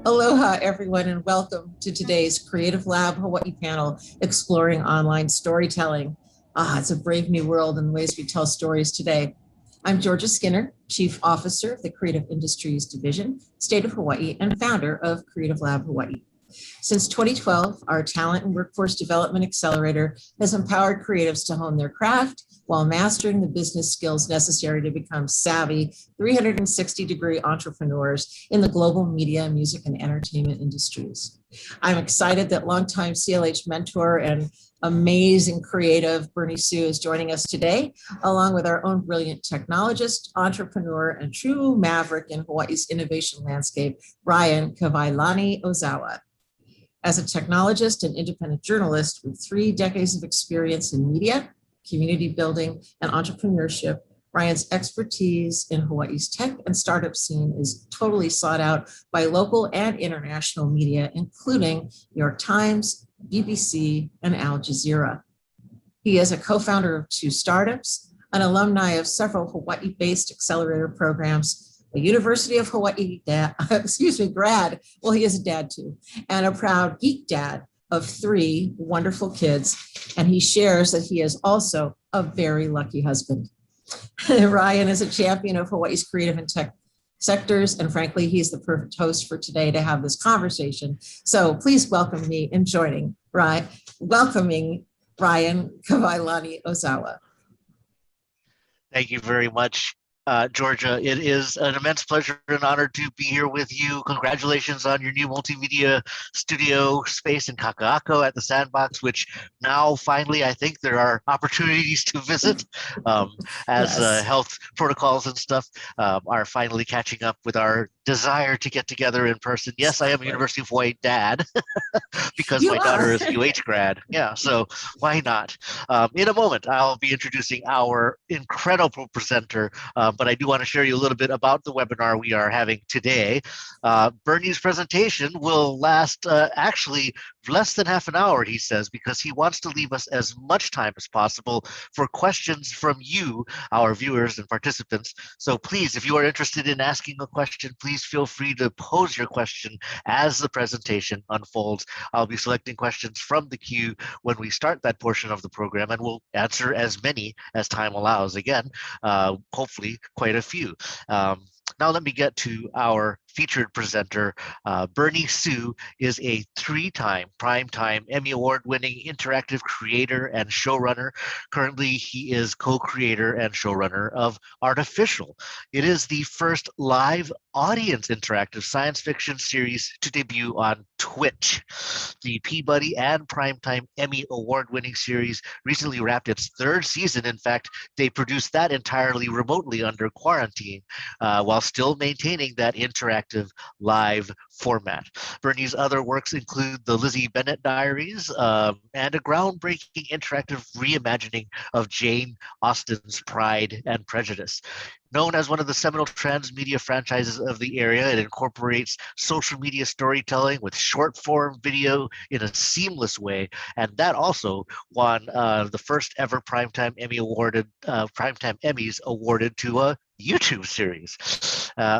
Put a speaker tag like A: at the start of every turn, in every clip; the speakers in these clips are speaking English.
A: Aloha, everyone, and welcome to today's Creative Lab Hawaii panel, exploring online storytelling. It's a brave new world in ways we tell stories today. I'm Georgia Skinner, Chief Officer of the Creative Industries Division, State of Hawaii, and founder of Creative Lab Hawaii. Since 2012, our Talent and Workforce Development Accelerator has empowered creatives to hone their craft while mastering the business skills necessary to become savvy 360-degree entrepreneurs in the global media, music, and entertainment industries. I'm excited that longtime CLH mentor and amazing creative Bernie Sue is joining us today, along with our own brilliant technologist, entrepreneur, and true maverick in Hawaii's innovation landscape, Ryan Kawailani Ozawa. As a technologist and independent journalist with 3 decades of experience in media, community building, and entrepreneurship, Ryan's expertise in Hawaii's tech and startup scene is totally sought out by local and international media, including New York Times, BBC, and Al Jazeera. He is a co-founder of 2 startups, an alumni of several Hawaii-based accelerator programs, a University of Hawaii grad, well, he is a dad too, and a proud geek dad of 3 wonderful kids. And he shares that he is also a very lucky husband. Ryan is a champion of Hawaii's creative and tech sectors, and frankly, he's the perfect host for today to have this conversation. So please welcome me in welcoming Ryan Kawailani Ozawa.
B: Thank you very much, Georgia. It is an immense pleasure and honor to be here with you. Congratulations on your new multimedia studio space in Kaka'ako at the Sandbox, which now finally I think there are opportunities to visit as
A: Yes.
B: Health protocols and stuff are finally catching up with our desire to get together in person. Yes, I am a University of Hawaii dad because my daughter is a UH grad. Yeah, so why not? In a moment, I'll be introducing our incredible presenter, but I do want to share you a little bit about the webinar we are having today. Bernie's presentation will last actually less than half an hour, he says, because he wants to leave us as much time as possible for questions from you, our viewers and participants. So please, if you are interested in asking a question, please feel free to pose your question as the presentation unfolds. I'll be selecting questions from the queue when we start that portion of the program, and we'll answer as many as time allows. Again, hopefully quite a few. Now let me get to our featured presenter. Bernie Sue is a 3-time Primetime Emmy Award-winning interactive creator and showrunner. Currently, he is co-creator and showrunner of Artificial. It is the first live audience interactive science fiction series to debut on Twitch. The Peabody and Primetime Emmy Award-winning series recently wrapped its 3rd season. In fact, they produced that entirely remotely under quarantine, while still maintaining that interactive live format. Bernie's other works include the Lizzie Bennet Diaries and a groundbreaking interactive reimagining of Jane Austen's Pride and Prejudice. Known as one of the seminal transmedia franchises of the area, it incorporates social media storytelling with short-form video in a seamless way, and that also won the first ever Primetime Emmys awarded to a YouTube series.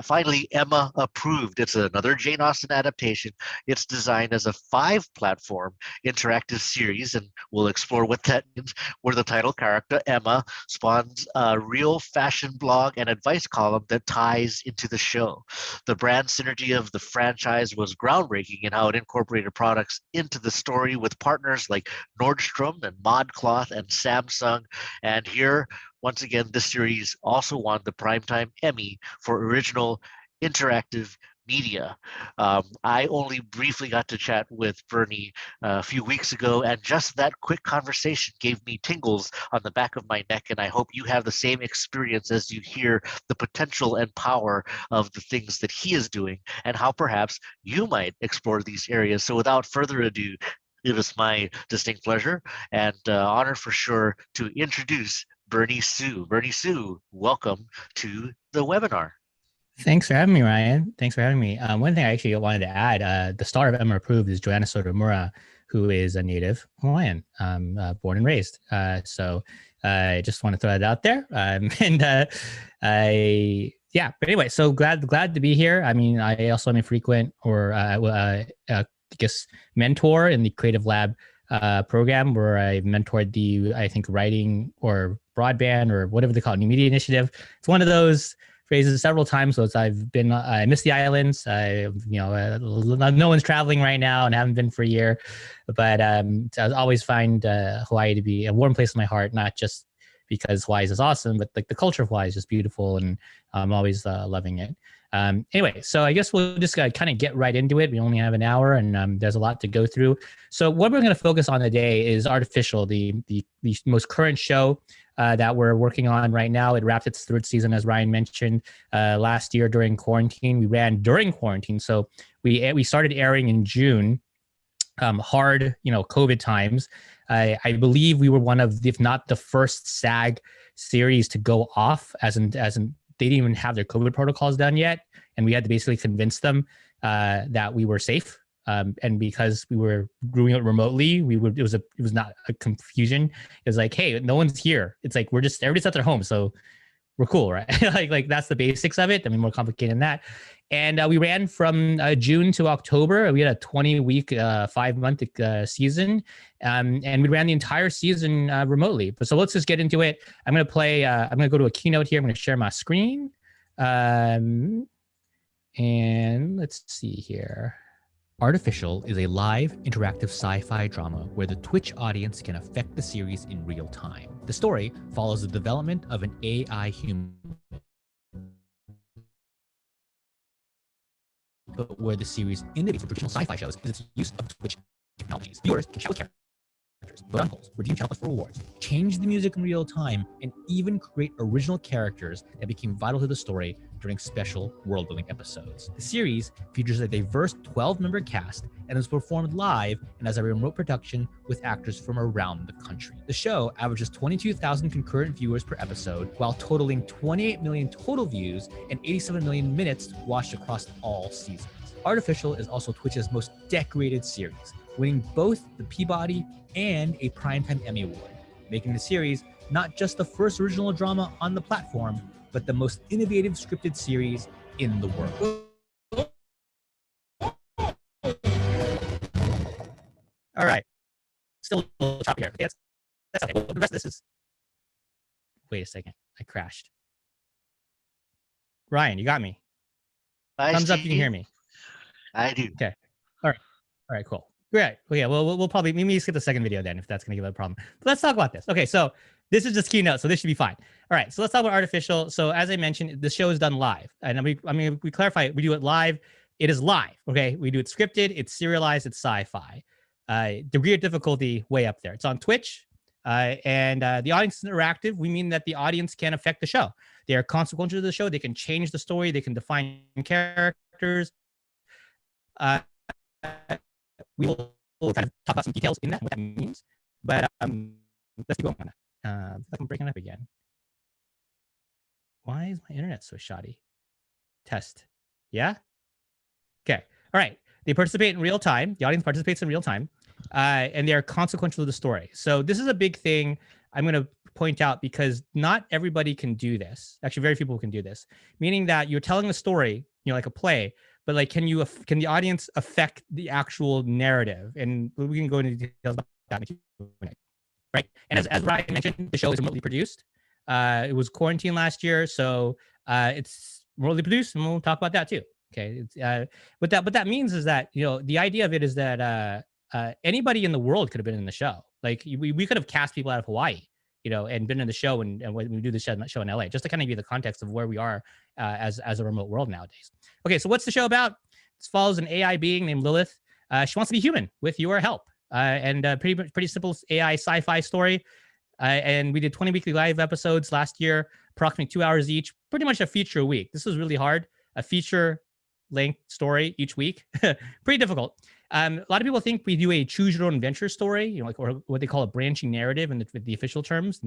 B: Finally, Emma Approved. It's another Jane Austen adaptation. It's designed as a 5-platform interactive series, and we'll explore what that means, where the title character, Emma, spawns a real fashion blog and advice column that ties into the show. The brand synergy of the franchise was groundbreaking in how it incorporated products into the story with partners like Nordstrom and ModCloth and Samsung. And here, once again, this series also won the Primetime Emmy for Original Interactive Media. I only briefly got to chat with Bernie a few weeks ago, and just that quick conversation gave me tingles on the back of my neck, and I hope you have the same experience as you hear the potential and power of the things that he is doing and how perhaps you might explore these areas. So without further ado, it is my distinct pleasure and honor for sure to introduce Bernie Sue. Bernie Sue, welcome to the webinar.
C: Thanks for having me, Ryan. Thanks for having me. One thing I actually wanted to add, the star of Emma Approved is Joanna Sotomura, who is a native Hawaiian, born and raised. So I just want to throw that out there. And I Yeah, but anyway, so glad to be here. I mean, I also am a frequent or I guess mentor in the Creative Lab program, where I mentored the, I think, writing or broadband or whatever they call it, new media initiative. It's one of those phrases several times. So I've been, I miss the islands. No one's traveling right now and haven't been for a year, but I always find Hawaii to be a warm place in my heart, not just because Hawaii is awesome, but like the culture of Hawaii is just beautiful, and I'm always loving it. Anyway, so I guess we'll just kind of get right into it. We only have an hour, and there's a lot to go through. So what we're going to focus on today is Artificial, the most current show that we're working on right now. It wrapped its third season, as Ryan mentioned, last year during quarantine. We ran during quarantine, so we started airing in June. Hard, COVID times. I believe we were one of, if not the first SAG series to go off, as in they didn't even have their COVID protocols done yet, and we had to basically convince them that we were safe. And because we were doing it remotely, it was not a confusion. It was like, hey, no one's here. It's like everybody's at their home, so we're cool, right? like that's the basics of it. I mean, more complicated than that. And we ran from June to October. We had a 20-week, 5-month season, and we ran the entire season remotely. So let's just get into it. I'm going to go to a keynote here. I'm going to share my screen. And let's see here. Artificial is a live, interactive sci-fi drama where the Twitch audience can affect the series in real time. The story follows the development of an AI human, but where the series innovates from traditional sci-fi shows is its use of Twitch technologies. Viewers can chat with characters, vote on polls, redeem channels for rewards, change the music in real time, and even create original characters that became vital to the story during special world-building episodes. The series features a diverse 12-member cast and is performed live and as a remote production with actors from around the country. The show averages 22,000 concurrent viewers per episode, while totaling 28 million total views and 87 million minutes watched across all seasons. Artificial is also Twitch's most decorated series, winning both the Peabody and a Primetime Emmy Award, making the series not just the first original drama on the platform, but the most innovative scripted series in the world. All right. Still a little choppy here. That's okay. Well, the rest of this is... Wait a second. I crashed. Ryan, you got me? Thumbs up, you can hear me.
B: I do.
C: Okay. All right, cool. Great. Well, yeah, we'll probably maybe skip the second video then if that's going to give a problem. But let's talk about this. Okay, so this is just keynote, so this should be fine. All right, so let's talk about Artificial. So as I mentioned, the show is done live. And we clarify, we do it live. It is live, okay? We do it scripted, it's serialized, it's sci-fi. Degree of difficulty, way up there. It's on Twitch, and the audience is interactive. We mean that the audience can affect the show. They are consequential to the show. They can change the story. They can define characters. We will kind of talk about some details in that, what that means. But let's keep going on that. I'm breaking up again. Why is my internet so shoddy? Test. Yeah? Okay. All right. They participate in real time. The audience participates in real time. And they are consequential to the story. So this is a big thing I'm going to point out because not everybody can do this. Actually, very few people can do this. Meaning that you're telling a story, like a play, but like, can the audience affect the actual narrative? And we can go into details about that in a minute, right? And as Ryan mentioned, the show is remotely produced. It was quarantine last year, so it's remotely produced, and we'll talk about that too. Okay, what that means is that the idea of it is that anybody in the world could have been in the show. Like we could have cast people out of Hawaii, and been in the show, and when we do the show in LA, just to kind of give you the context of where we are as a remote world nowadays. Okay, so what's the show about? It follows an AI being named Lilith. She wants to be human with your help, and pretty simple AI sci-fi story. And we did 20 weekly live episodes last year, approximately 2 hours each, pretty much a feature a week. This was really hard, a feature length story each week. Pretty difficult. A lot of people think we do a choose your own adventure story, or what they call a branching narrative in the official terms.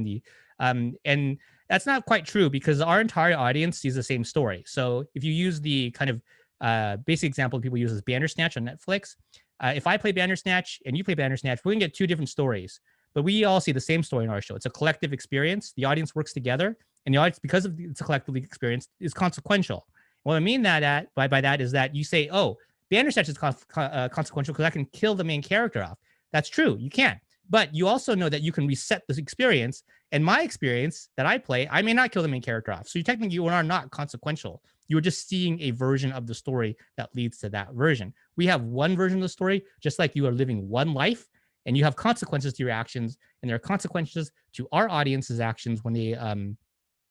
C: And that's not quite true because our entire audience sees the same story. So if you use the kind of basic example people use is Bandersnatch on Netflix. If I play Bandersnatch and you play Bandersnatch, we're gonna get two different stories, but we all see the same story in our show. It's a collective experience. The audience works together and the audience, because of it's a collectively experience, is consequential. What I mean by that is that you say, oh, Bandersnatch is consequential because I can kill the main character off. That's true, you can. But you also know that you can reset this experience. And my experience that I play, I may not kill the main character off. So you are not consequential. You're just seeing a version of the story that leads to that version. We have one version of the story, just like you are living one life, and you have consequences to your actions, and there are consequences to our audience's actions when they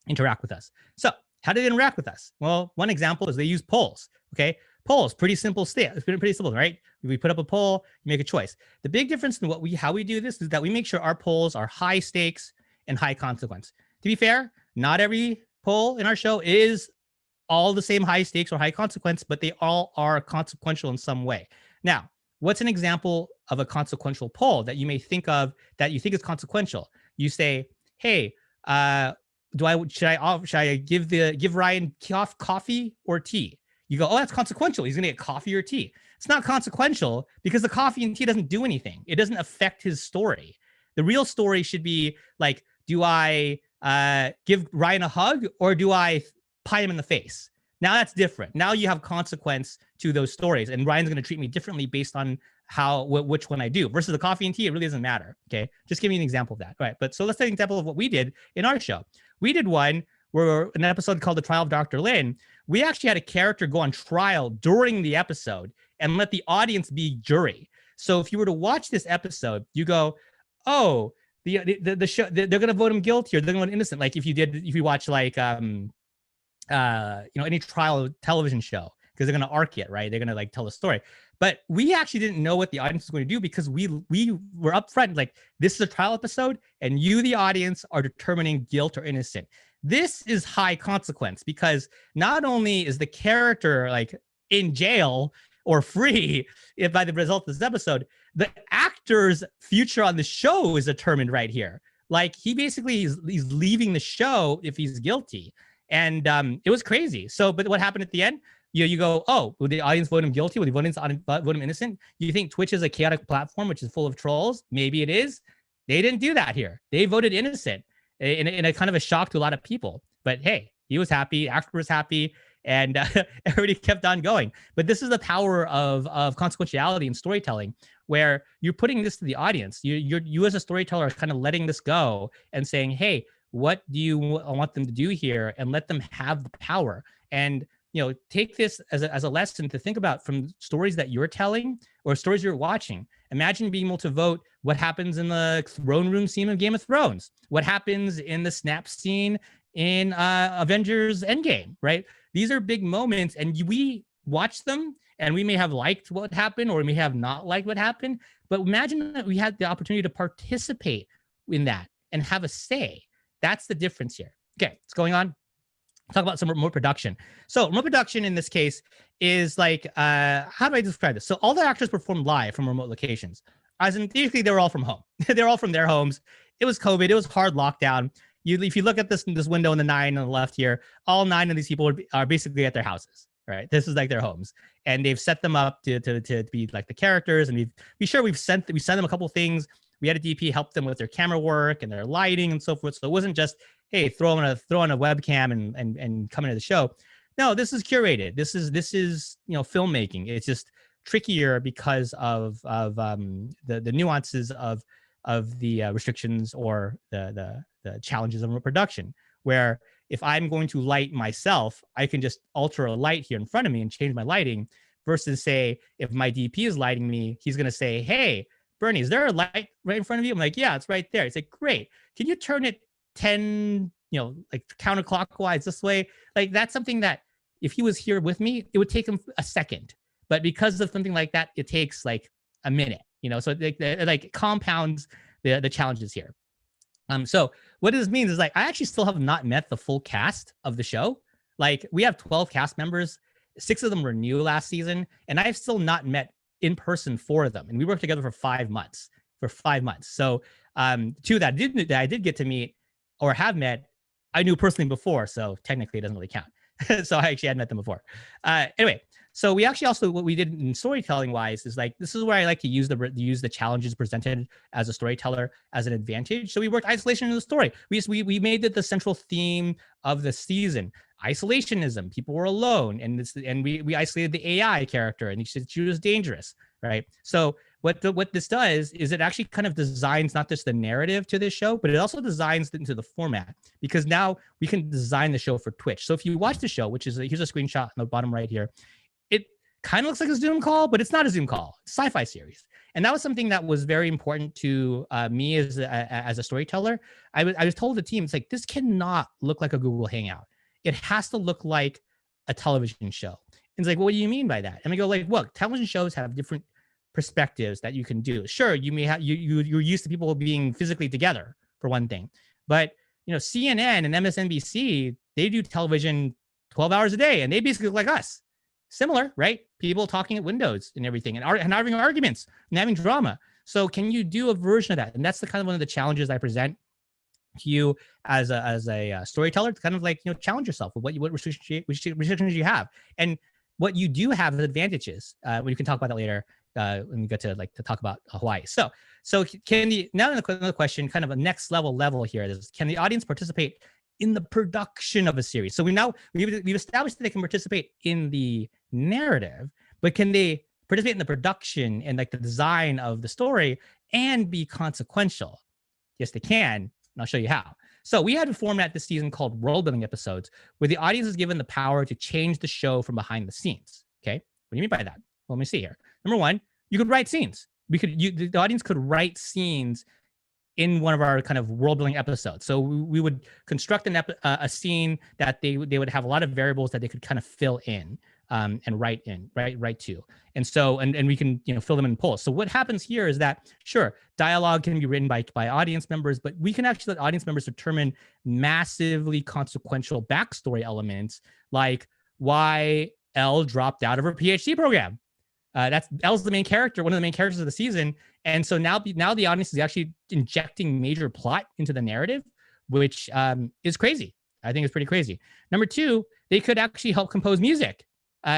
C: interact with us. So how do they interact with us? Well, one example is they use polls. Okay, polls, pretty simple. It's pretty simple, right? We put up a poll, you make a choice. The big difference in how we do this is that we make sure our polls are high stakes and high consequence. To be fair, not every poll in our show is all the same high stakes or high consequence, but they all are consequential in some way. Now, what's an example of a consequential poll that you may think of that you think is consequential? You say, hey, should I give Ryan coffee or tea? You go, oh, that's consequential. He's going to get coffee or tea. It's not consequential because the coffee and tea doesn't do anything. It doesn't affect his story. The real story should be like, do I give Ryan a hug or do I pie him in the face? Now that's different. Now you have consequence to those stories, and Ryan's going to treat me differently based on which one I do. Versus the coffee and tea, it really doesn't matter. Okay, just give me an example of that. All right, but so let's take an example of what we did in our show. We did one where an episode called The Trial of Dr. Lin. We actually had a character go on trial during the episode and let the audience be jury. So if you were to watch this episode, you go, oh, the show, they're going to vote him guilty or they're going to vote innocent. Like if you watch like any trial television show, because they're going to arc it, right? They're going to like tell the story. But we actually didn't know what the audience was going to do because we were upfront, like, this is a trial episode and you, the audience, are determining guilt or innocent. This is high consequence because not only is the character like in jail or free if by the result of this episode, the actor's future on the show is determined right here. Like he basically he's leaving the show if he's guilty. And it was crazy. So, but what happened at the end? You go, oh, would the audience vote him guilty? Would the audience vote him innocent? You think Twitch is a chaotic platform which is full of trolls? Maybe it is. They didn't do that here. They voted innocent in a kind of a shock to a lot of people. But hey, he was happy, actor was happy, and everybody kept on going. But this is the power of consequentiality and storytelling, where you're putting this to the audience. You as a storyteller are kind of letting this go and saying, hey, what do you want them to do here? And let them have the power. And take this as a lesson to think about from stories that you're telling or stories you're watching. Imagine being able to vote what happens in the throne room scene of Game of Thrones, what happens in the snap scene in Avengers Endgame, right? These are big moments, and we watch them, and we may have liked what happened, or we may have not liked what happened. But imagine that we had the opportunity to participate in that and have a say. That's the difference here. Okay, what's going on? Talk about some remote production. So remote production in this case is like, how do I describe this? So all the actors performed live from remote locations. As in, usually they were all from home. They're all from their homes. It was COVID. It was hard lockdown. If you look at this window in the 9 on the left here, all 9 of these people are basically at their houses, right? This is like their homes, and they've set them up to be like the characters. And we sent them a couple of things. We had a DP help them with their camera work and their lighting and so forth. So it wasn't just, hey, throw on a webcam and come into the show. No, this is curated. This is filmmaking. It's just trickier because of the nuances of the restrictions or the challenges of production. Where if I'm going to light myself, I can just alter a light here in front of me and change my lighting. Versus say, if my DP is lighting me, he's going to say, hey, Bernie, is there a light right in front of you? I'm like, yeah, it's right there. It's like, great. Can you turn it 10, like counterclockwise this way? Like, that's something that if he was here with me, it would take him a second. But because of something like that, it takes like a minute, so it like compounds the challenges here. So what this means is like, I actually still have not met the full cast of the show. Like we have 12 cast members. 6 of them were new last season, and I've still not met in person 4 of them. And we worked together for 5 months. So 2 that I did get to meet or have met, I knew personally before. So technically it doesn't really count. So I actually had met them before. Anyway, So we actually also, what we did in storytelling wise is like, this is where I like to use the challenges presented as a storyteller as an advantage. So we worked isolation in the story. We made it the central theme of the season. Isolationism, people were alone, and we isolated the AI character, and she was dangerous, right? So what this does is it actually kind of designs not just the narrative to this show, but it also designs it into the format, because now we can design the show for Twitch. So if you watch the show, which is here's a screenshot on the bottom right here, it kind of looks like a Zoom call, but it's not a Zoom call. It's a sci-fi series. And that was something that was very important to me as a storyteller. I was told the team, it's like, this cannot look like a Google Hangout. It has to look like a television show. And it's like, well, what do you mean by that? And I go like, look, television shows have different perspectives that you can do. Sure, you may have you're used to people being physically together for one thing, but CNN and MSNBC, they do television 12 hours a day, and they basically look like us. Similar, right? People talking at windows and everything, and having arguments and having drama. So can you do a version of that? And that's the kind of one of the challenges I present to you as a storyteller, to kind of like challenge yourself with what restrictions you have, and what you do have as advantages. We can talk about that later when we get to talk about Hawaii. So now another question, kind of a next level here is, can the audience participate in the production of a series? So we've established that they can participate in the narrative, but can they participate in the production and like the design of the story and be consequential? Yes, they can, and I'll show you how. So we had a format this season called world building episodes, where the audience is given the power to change the show from behind the scenes. Okay, what do you mean by that? Well, let me see here. Number one, you could write scenes. The audience could write scenes in one of our kind of world building episodes. So we would construct a scene that they would have a lot of variables that they could kind of fill in and write to. And so, and we can, fill them in polls. So what happens here is that, sure, dialogue can be written by audience members, but we can actually let audience members determine massively consequential backstory elements, like why Elle dropped out of her PhD program. Elle's the main character, one of the main characters of the season. And so now the audience is actually injecting major plot into the narrative, which is crazy. I think it's pretty crazy. Number two, they could actually help compose music.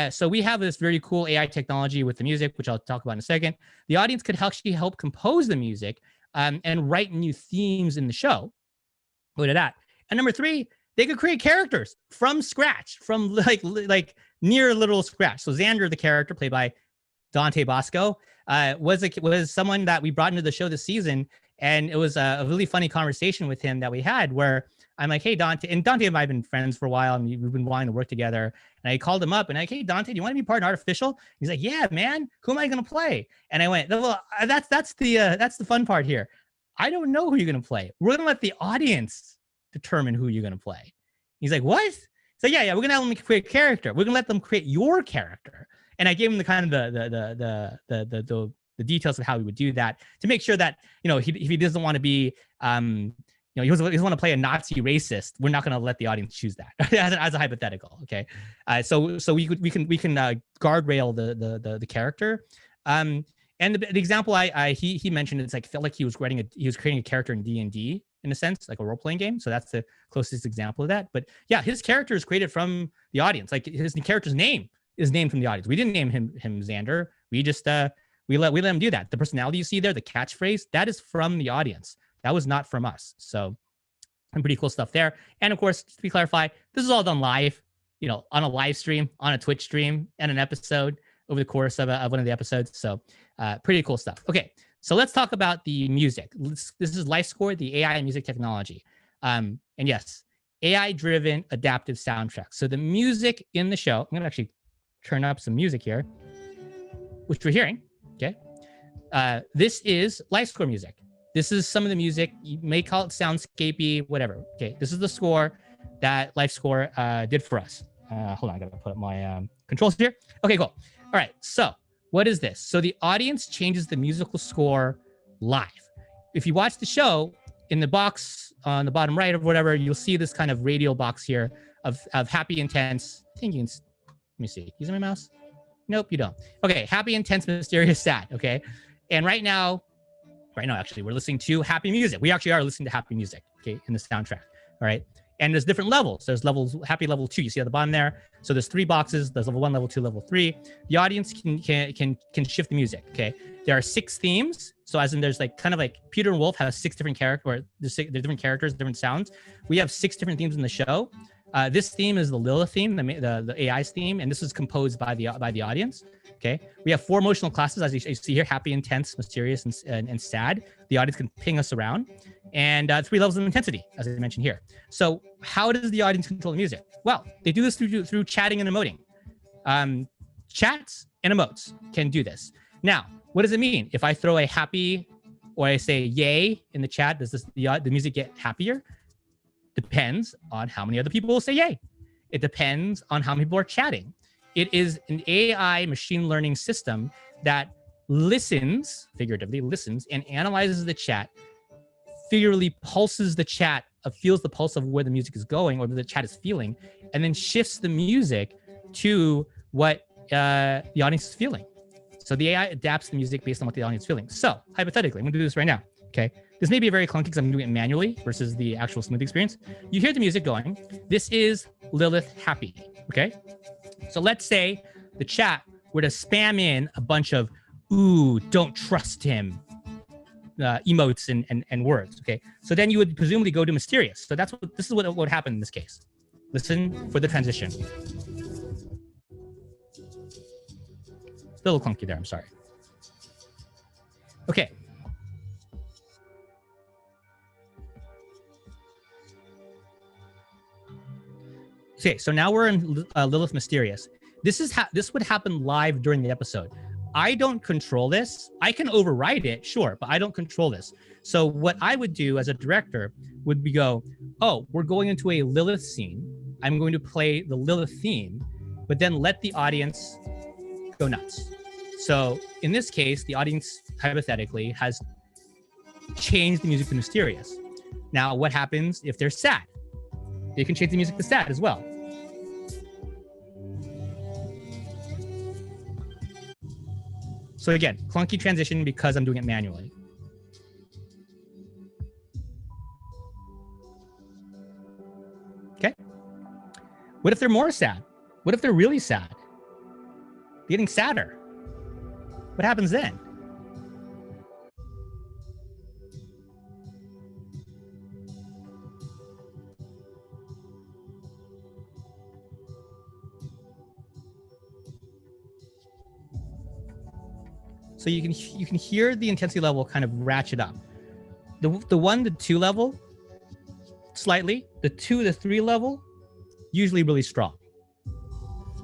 C: So we have this very cool AI technology with the music, which I'll talk about in a second. The audience could actually help compose the music and write new themes in the show. Look at that. And number three, they could create characters from scratch, from like near literal scratch. So Xander, the character played by Dante Bosco, was someone that we brought into the show this season. And it was a really funny conversation with him that we had, where I'm like, hey, Dante, and Dante and I have been friends for a while, and we've been wanting to work together. And I called him up and I'm like, hey, Dante, do you want to be part of Artificial? He's like, yeah, man, who am I going to play? And I went, well, that's the fun part here. I don't know who you're going to play. We're going to let the audience determine who you're going to play. He's like, what? So yeah, we're going to let them create a character. We're going to let them create your character. And I gave him the kind of the details of how we would do that, to make sure that, if he doesn't want to be, he doesn't want to play a Nazi racist, we're not going to let the audience choose that as a hypothetical. Okay. So we can guardrail the character. And the example he mentioned, it's like, felt like he was creating a character in D&D in a sense, like a role-playing game. So that's the closest example of that. But yeah, his character is created from the audience. Like his character's name is named from the audience. We didn't name him Xander. We just we let him do that. The personality you see there, the catchphrase, that is from the audience. That was not from us. So pretty cool stuff there. And of course, just to clarify, this is all done live, on a live stream, on a Twitch stream, and an episode over the course of one of the episodes. So pretty cool stuff. Okay, so let's talk about the music. This is LifeScore, the AI and music technology. And yes, AI-driven adaptive soundtrack. So the music in the show, I'm going to actually turn up some music here, which we're hearing. Okay. This is LifeScore music. This is some of the music. You may call it soundscapey, whatever. Okay. This is the score that LifeScore did for us. Hold on. I got to put up my controls here. Okay, cool. All right. So what is this? So the audience changes the musical score live. If you watch the show, in the box on the bottom right or whatever, you'll see this kind of radial box here of happy, intense. I think you can, let me see. Using my mouse? Nope, you don't. Okay, happy, intense, mysterious, sad. Okay. And right now, actually, we're listening to happy music. We actually are listening to happy music, okay, in the soundtrack. All right. And there's different levels. There's levels, happy level 2, you see at the bottom there. So there's 3 boxes. There's level 1, level 2, level 3. The audience can shift the music, okay? There are 6 themes. So as in there's like kind of like Peter and Wolf have 6 different characters, or there's different characters, different sounds. We have 6 different themes in the show. This theme is the Lilith theme, the AI's theme, and this is composed by the audience. Okay, we have 4 emotional classes, as you see here: happy, intense, mysterious, and sad. The audience can ping us around, and 3 levels of intensity, as I mentioned here. So, how does the audience control the music? Well, they do this through chatting and emoting. Chats and emotes can do this. Now, what does it mean if I throw a happy or I say yay in the chat? Does the music get happier? Depends on how many other people will say yay. It depends on how many people are chatting. It is an AI machine learning system that figuratively listens, and analyzes the chat, figuratively pulses the chat, feels the pulse of where the music is going or the chat is feeling, and then shifts the music to what the audience is feeling. So the AI adapts the music based on what the audience is feeling. So hypothetically, I'm gonna do this right now, okay? This may be very clunky because I'm doing it manually versus the actual smooth experience. You hear the music going. This is Lilith happy, okay? So let's say the chat were to spam in a bunch of, ooh, don't trust him, emotes and words, okay? So then you would presumably go to mysterious. So this is what would happen in this case. Listen for the transition. It's a little clunky there, I'm sorry. Okay. Okay, so now we're in Lilith Mysterious. This would happen live during the episode. I don't control this. I can override it, sure, but I don't control this. So what I would do as a director would be go, oh, we're going into a Lilith scene. I'm going to play the Lilith theme, but then let the audience go nuts. So in this case, the audience hypothetically has changed the music to Mysterious. Now, what happens if they're sad? They can change the music to sad as well. So again, clunky transition because I'm doing it manually. Okay. What if they're more sad? What if they're really sad? Getting sadder. What happens then? So you can hear the intensity level kind of ratchet up. The 1 to 2 level, slightly. The 2 to 3 level, usually really strong.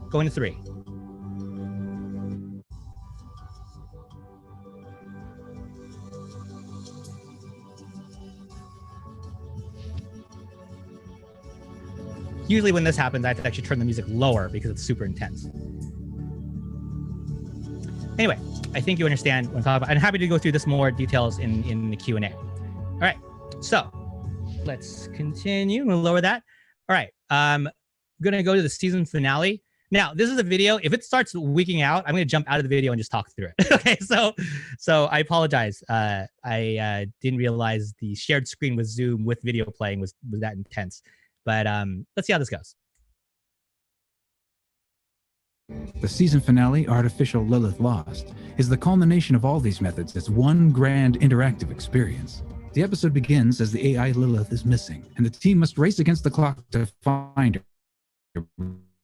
C: Going to 3. Usually when this happens, I have to actually turn the music lower because it's super intense. Anyway, I think you understand what I'm talking about. I'm happy to go through this more details in the Q&A. All right, so let's continue. We'll lower that. All right, I'm gonna go to the season finale. Now, this is a video. If it starts wigging out, I'm gonna jump out of the video and just talk through it. Okay, so I apologize. I didn't realize the shared screen with Zoom with video playing was that intense. But let's see how this goes.
D: The season finale, Artificial Lilith Lost, is the culmination of all these methods as one grand interactive experience. The episode begins as the AI Lilith is missing, and the team must race against the clock to find her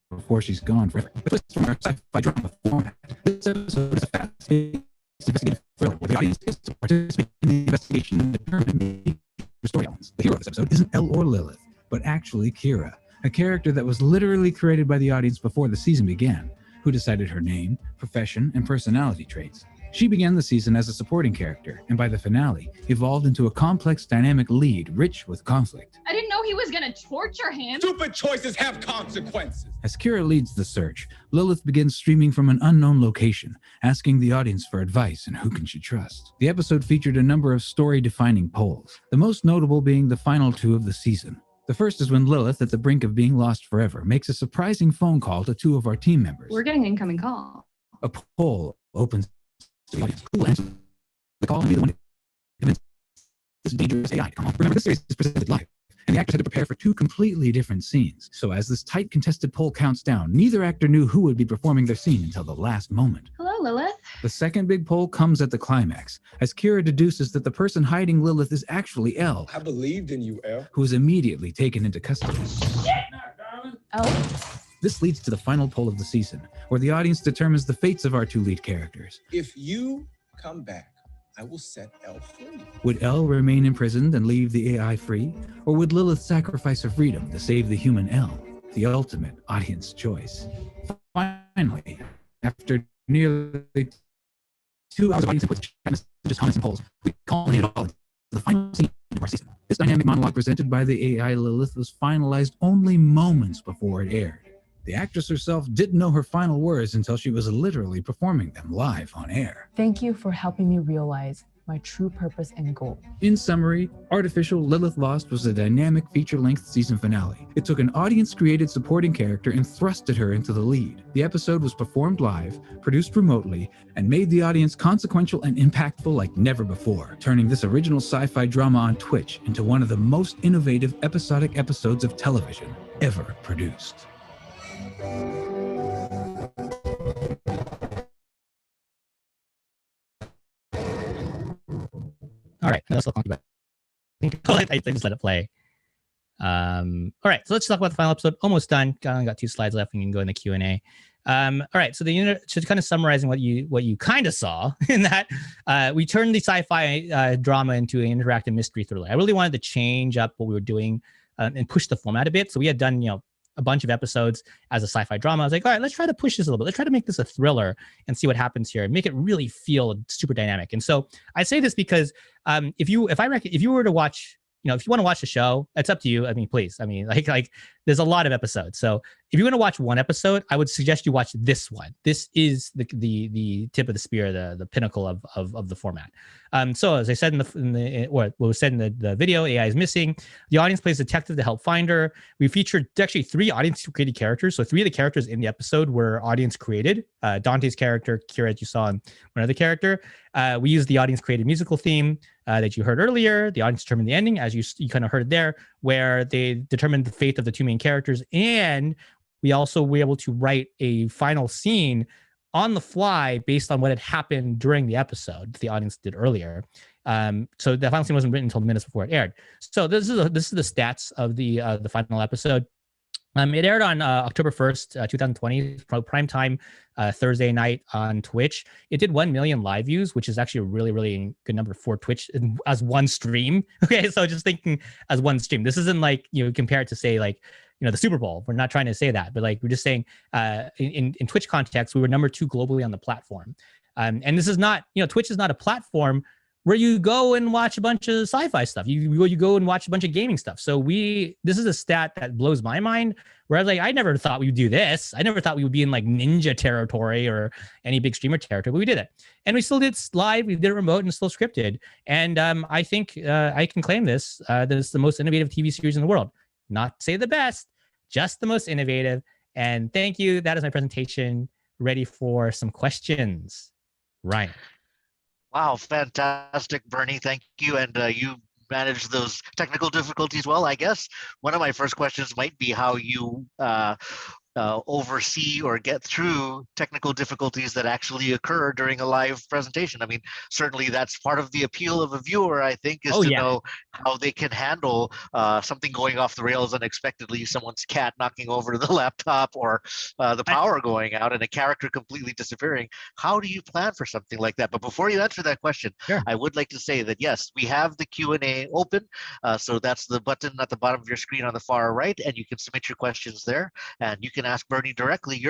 D: before she's gone forever. The twist from our sci-fi drama format. This episode is a fast-paced investigative thriller where the audience is to participate in the investigation and determine the story elements. The hero of this episode isn't Elle or Lilith, but actually Kira, a character that was literally created by the audience before the season began, who decided her name, profession, and personality traits. She began the season as a supporting character, and by the finale, evolved into a complex, dynamic lead rich with conflict.
E: I didn't know he was gonna torture him.
F: Stupid choices have consequences.
D: As Kira leads the search, Lilith begins streaming from an unknown location, asking the audience for advice and who can she trust. The episode featured a number of story-defining polls, the most notable being the final 2 of the season. The first is when Lilith, at the brink of being lost forever, makes a surprising phone call to 2 of our team members.
E: We're getting an incoming call.
D: A poll opens to the audience. Who will answer the call and be the one to convince this dangerous AI to come home? Remember, this series is presented live. and the actors had to prepare for two completely different scenes. So as this tight contested poll counts down, neither actor knew who would be performing their scene until the last moment.
E: Hello, Lilith.
D: The second big poll comes at the climax, as Kira deduces that the person hiding Lilith is actually Elle,
F: I believed in you, Elle.
D: who is immediately taken into custody.
E: Oh,
D: This leads to the final poll of the season, where the audience determines the fates of our two lead characters.
F: If you come back, I will set Elle free.
D: Would Elle remain imprisoned and leave the AI free? Or would Lilith sacrifice her freedom to save the human Elle? The ultimate audience choice. Finally, after nearly 2 hours of audience input, chat messages, comments, and polls, we culminate it all into the final scene of our season. This dynamic monologue presented by the AI Lilith was finalized only moments before it aired. The actress herself didn't know her final words until she was literally performing them live on air.
G: Thank you for helping me realize my true purpose and goal.
D: In summary, Artificial Lilith Lost was a dynamic feature-length season finale. It took an audience-created supporting character and thrusted her into the lead. The episode was performed live, produced remotely, and made the audience consequential and impactful like never before, turning this original sci-fi drama on Twitch into one of the most innovative episodic episodes of television ever produced.
C: All right, let's talk about. I just let it play. All right, so let's talk about the final episode. Almost done. Got 2 slides left, and you can go in the Q&A. All right, so so kind of summarizing what you kind of saw in that we turned the sci-fi drama into an interactive mystery thriller. I really wanted to change up what we were doing and push the format a bit. So we had done a bunch of episodes as a sci-fi drama. I was like, all right, let's try to push this a little bit. Let's try to make this a thriller and see what happens here and make it really feel super dynamic. And so I say this because if you were to watch, if you want to watch the show, it's up to you. I mean, please. I mean, like there's a lot of episodes. So if you want to watch one episode, I would suggest you watch this one. This is the tip of the spear, the pinnacle of the format. So as I said what was said in the video, AI is missing. The audience plays detective to help find her. We featured actually 3 audience created characters. So 3 of the characters in the episode were audience created. Dante's character, Kira, as you saw, and one other character. We used the audience created musical theme that you heard earlier. The audience determined the ending, as you kind of heard there, where they determined the fate of the 2 main characters. And we also were able to write a final scene on the fly based on what had happened during the episode the audience did earlier. So the final scene wasn't written until minutes before it aired. So this is the stats of the final episode. It aired on October 1st, 2020, prime time, Thursday night on Twitch. It did 1 million live views, which is actually a really, really good number for Twitch as one stream. Okay, so just thinking as one stream. This isn't like, compare it to say like, the Super Bowl. We're not trying to say that, but like we're just saying in Twitch context, we were number 2 globally on the platform. And this is not, Twitch is not a platform where you go and watch a bunch of sci-fi stuff. You go and watch a bunch of gaming stuff. So this is a stat that blows my mind. Whereas like I never thought we would do this. I never thought we would be in like ninja territory or any big streamer territory, but we did it. And we still did live, we did it remote and still scripted. And I think I can claim this, that it's the most innovative TV series in the world. Not say the best, just the most innovative. And thank you. That is my presentation. Ready for some questions. Ryan.
B: Wow, fantastic, Bernie. Thank you. And you managed those technical difficulties well, I guess. One of my first questions might be how you oversee or get through technical difficulties that actually occur during a live presentation. I mean, certainly that's part of the appeal of a viewer, I think, is to know how they can handle something going off the rails unexpectedly, someone's cat knocking over the laptop or the power going out and a character completely disappearing. How do you plan for something like that? But before you answer that question, I would like to say that, yes, we have the Q&A open. So that's the button at the bottom of your screen on the far right, and you can submit your questions there, and you can ask Bernie directly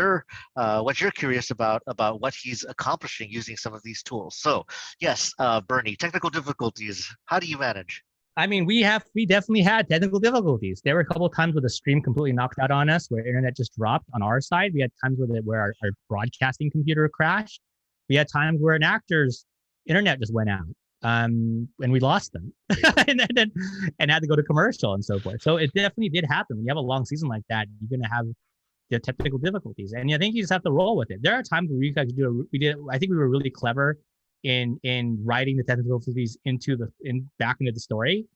B: what you're curious about what he's accomplishing using some of these tools. So yes, Bernie, technical difficulties, how do you manage?
C: I mean, we definitely had technical difficulties. There were a couple of times where the stream completely knocked out on us, where internet just dropped on our side. We had times where our broadcasting computer crashed. We had times where an actor's internet just went out. And we lost them and had to go to commercial and so forth. So it definitely did happen. When you have a long season like that, you're going to have the technical difficulties, and I think you just have to roll with it. There are times where I think we were really clever in writing the technical difficulties back into the story.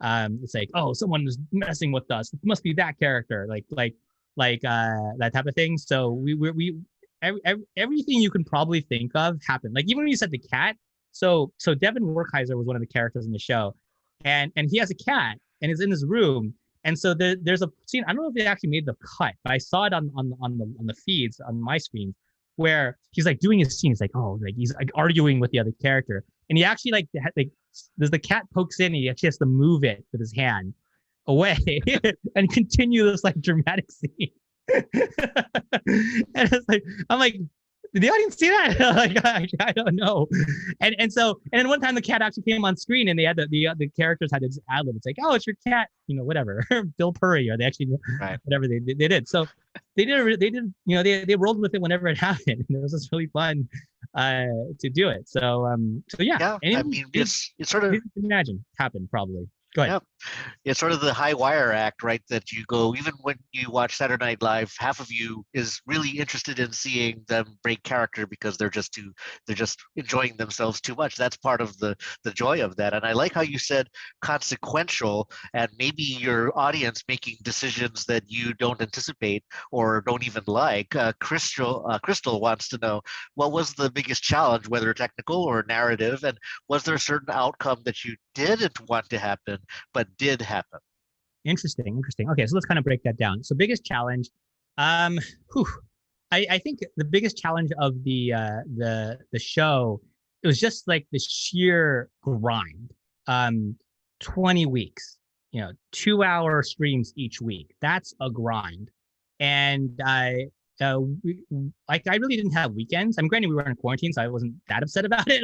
C: It's like, oh, someone is messing with us. It must be that character, that type of thing. So everything you can probably think of happened. Like even when you said the cat. So Devin Werkheiser was one of the characters in the show, and he has a cat and is in his room. And so there's a scene. I don't know if they actually made the cut, but I saw it on the feeds on my screen where he's like doing his scene. He's like, oh, like he's like arguing with the other character, and he actually like there's the cat pokes in, and he actually has to move it with his hand away and continue this like dramatic scene. And it's like I'm like, did the audience see that? Like I don't know. And then one time the cat actually came on screen and they had the characters had this ad lib. It's like, oh, it's your cat, whatever, Bill Purry, or they actually whatever they did. So they they rolled with it whenever it happened. And it was just really fun to do it. So yeah.
B: I mean, it's sort of
C: imagine happened probably. Go ahead.
B: Yeah, it's sort of the high wire act, right? That you go, even when you watch Saturday Night Live, half of you is really interested in seeing them break character because they're just enjoying themselves too much. That's part of the joy of that. And I like how you said consequential, and maybe your audience making decisions that you don't anticipate or don't even like. Crystal wants to know, what was the biggest challenge, whether technical or narrative, and was there a certain outcome that you didn't want to happen but did happen?
C: Interesting. Okay, so let's kind of break that down. So biggest challenge, I think the biggest challenge of the show, it was just like the sheer grind. 20 weeks, 2-hour streams each week. That's a grind. And I really didn't have weekends. I'm granted we were in quarantine, so I wasn't that upset about it.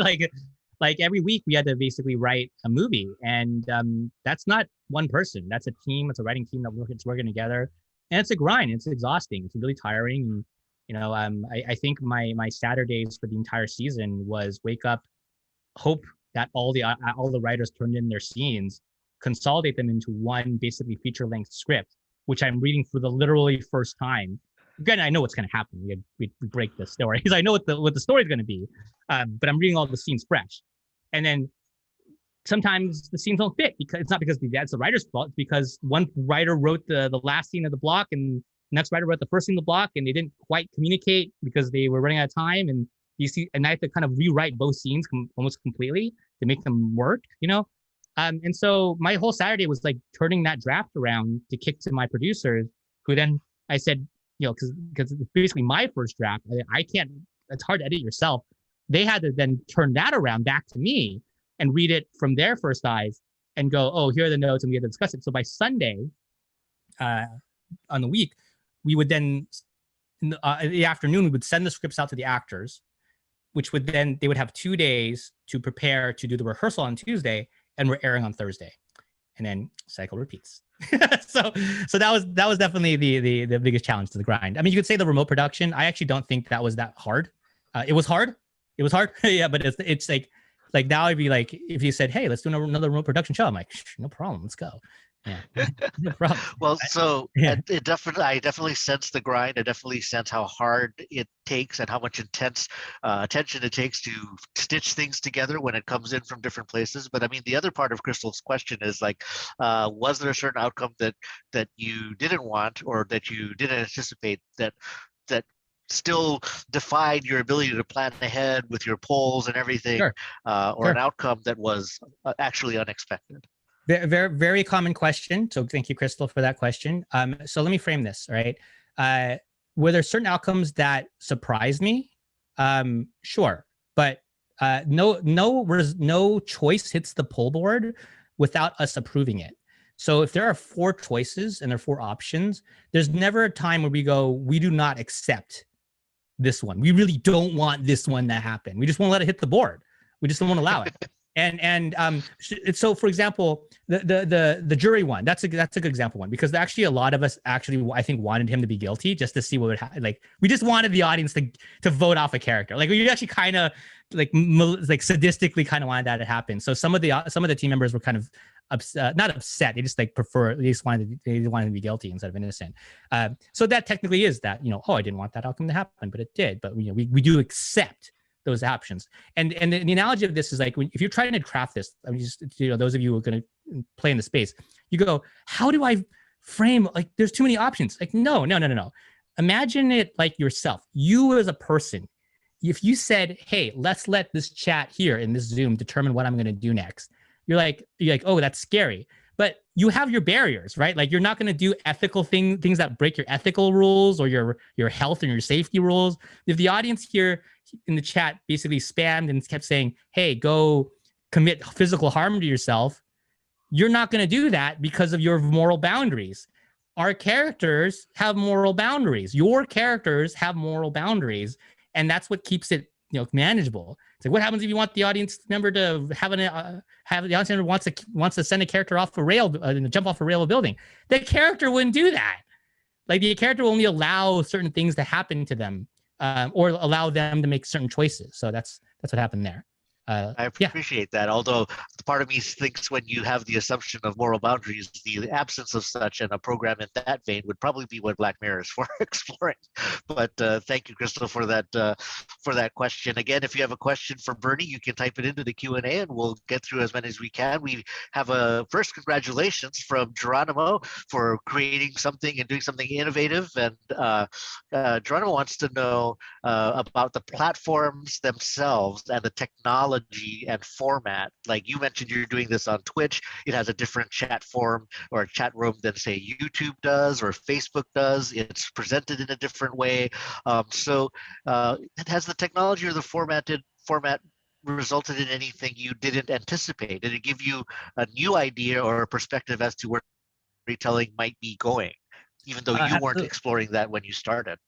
C: Like every week we had to basically write a movie, and that's not one person. That's a team. It's a writing team that's working together, and it's a grind. It's exhausting. It's really tiring. And, I think my Saturdays for the entire season was wake up, hope that all the writers turned in their scenes, consolidate them into one basically feature-length script, which I'm reading for the literally first time. Again, I know what's going to happen. We break the story because I know what the story is going to be, but I'm reading all the scenes fresh. And then sometimes the scenes don't fit because it's not because that's the writer's fault. It's because one writer wrote the last scene of the block and the next writer wrote the first scene of the block, and they didn't quite communicate because they were running out of time. And I have to kind of rewrite both scenes almost completely to make them work, And so my whole Saturday was like turning that draft around to kick to my producers, who then I said, because it's basically my first draft. I can't. It's hard to edit yourself. They had to then turn that around back to me and read it from their first eyes and go, oh, here are the notes, and we had to discuss it. So by Sunday, on the week, we would then in the afternoon we would send the scripts out to the actors, which would then they would have 2 days to prepare to do the rehearsal on Tuesday, and we're airing on Thursday, and then cycle repeats. so that was definitely the biggest challenge to the grind. I mean, you could say the remote production. I actually don't think that was that hard. It was hard. Yeah, but it's like now I'd be like, if you said, hey, let's do another remote production show, I'm like, no problem, let's go. Yeah, no problem.
B: Well, so
C: Yeah.
B: I definitely sense the grind. I definitely sense how hard it takes and how much intense attention it takes to stitch things together when it comes in from different places. But I mean, the other part of Crystal's question is like, was there a certain outcome that you didn't want or that you didn't anticipate that still defied your ability to plan ahead with your polls and everything,
C: Sure.
B: Or an outcome that was actually unexpected?
C: Very, very common question. So thank you, Crystal, for that question. So let me frame this, right? Were there certain outcomes that surprised me? Sure. But no choice hits the poll board without us approving it. So if there are 4 choices and there are 4 options, there's never a time where we go, we do not accept this one. We really don't want this one to happen. We just won't let it hit the board. We just don't want to allow it. And so for example, the jury one, that's a good example one, because actually a lot of us actually, I think, wanted him to be guilty just to see what would happen. Like we just wanted the audience to vote off a character. Like we actually kind of like sadistically kind of wanted that to happen. So some of the team members were kind of not upset. They just wanted to be guilty instead of innocent. So that technically is that, I didn't want that outcome to happen, but it did. But we do accept those options. And the analogy of this is like if you're trying to craft this, I mean, just those of you who are going to play in the space, you go, how do I frame, like there's too many options. Like no. Imagine it like yourself. You as a person, if you said, hey, let's let this chat here in this Zoom determine what I'm going to do next. You're like, oh, that's scary. But you have your barriers, right? Like you're not going to do ethical things that break your ethical rules or your health and your safety rules. If the audience here in the chat basically spammed and kept saying, hey, go commit physical harm to yourself, you're not going to do that because of your moral boundaries. Our characters have moral boundaries. Your characters have moral boundaries. And that's what keeps it, manageable. It's like, what happens if you want the audience member to have the audience member wants to send a character off a rail, jump off a rail of a building? The character wouldn't do that. Like the character will only allow certain things to happen to them, or allow them to make certain choices. So that's what happened there.
B: I appreciate that. Although part of me thinks when you have the assumption of moral boundaries, the absence of such and a program in that vein would probably be what Black Mirror is for exploring. But thank you, Crystal, for that question. Again, if you have a question for Bernie, you can type it into the Q&A and we'll get through as many as we can. We have a first congratulations from Geronimo for creating something and doing something innovative. And Geronimo wants to know about the platforms themselves and the technology and format. Like you mentioned, you're doing this on Twitch. It has a different chat form or a chat room than say YouTube does or Facebook does. It's presented in a different way. So has the technology or the format resulted in anything you didn't anticipate? Did it give you a new idea or a perspective as to where storytelling might be going, even though you weren't exploring that when you started?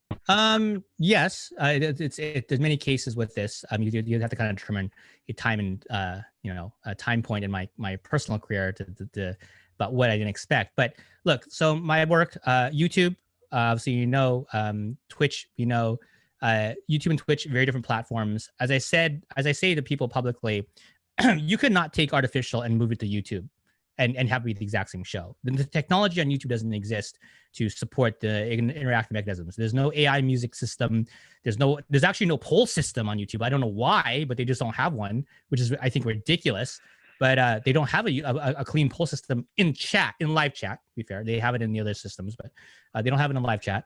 C: Yes, there's many cases with this. You have to kind of determine a time and a time point in my personal career to about what I didn't expect. But look, so my work, YouTube, obviously, Twitch, YouTube and Twitch, very different platforms. As I say to people publicly, you could not take artificial and move it to YouTube and have it be the exact same show. The technology on YouTube doesn't exist to support the interactive mechanisms. There's no AI music system. There's actually no poll system on YouTube. I don't know why, but they just don't have one, which is, I think, ridiculous. But they don't have a clean poll system in live chat, to be fair. They have it in the other systems, but they don't have it in live chat.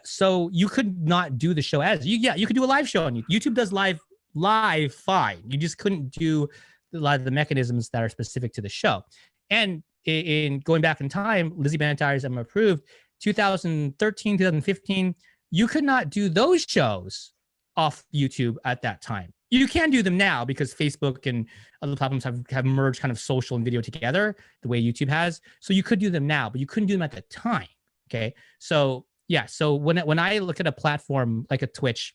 C: So you could not do the show you could do a live show on YouTube. YouTube does live fine. You just couldn't do a lot of the mechanisms that are specific to the show. And in going back in time, Lizzie Bannityre's I'm Approved, 2013, 2015, you could not do those shows off YouTube at that time. You can do them now because Facebook and other platforms have merged kind of social and video together the way YouTube has. So you could do them now, but you couldn't do them at the time. Okay. So yeah. So when I look at a platform like a Twitch,